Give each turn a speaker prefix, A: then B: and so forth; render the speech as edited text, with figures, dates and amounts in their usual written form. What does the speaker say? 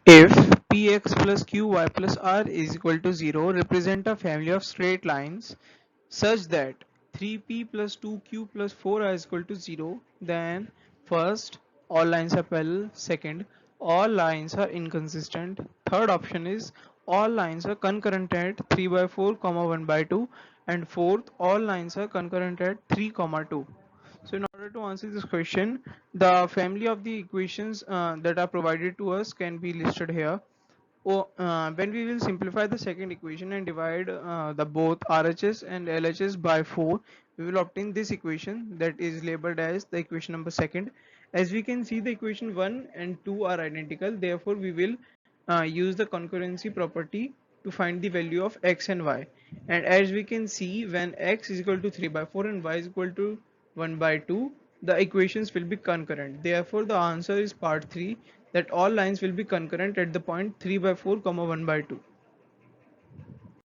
A: If px plus qy plus r is equal to 0, represent a family of straight lines such that 3p plus 2q plus 4r is equal to 0, then first, all lines are parallel. Second, all lines are inconsistent. Third option is all lines are concurrent at 3 by 4 comma 1 by 2, and fourth, all lines are concurrent at 3 comma 2. So in order to answer this question, the family of the equations that are provided to us can be listed here. When we will simplify the second equation and divide the both RHS and LHS by 4, we will obtain this equation that is labeled as the equation number second. As we can see, the equation 1 and 2 are identical, therefore we will use the concurrency property to find the value of x and y. And as we can see, when x is equal to 3 by 4 and y is equal to 1 by 2, the equations will be concurrent. Therefore the answer is part 3, that all lines will be concurrent at the point 3 by 4 comma 1 by 2.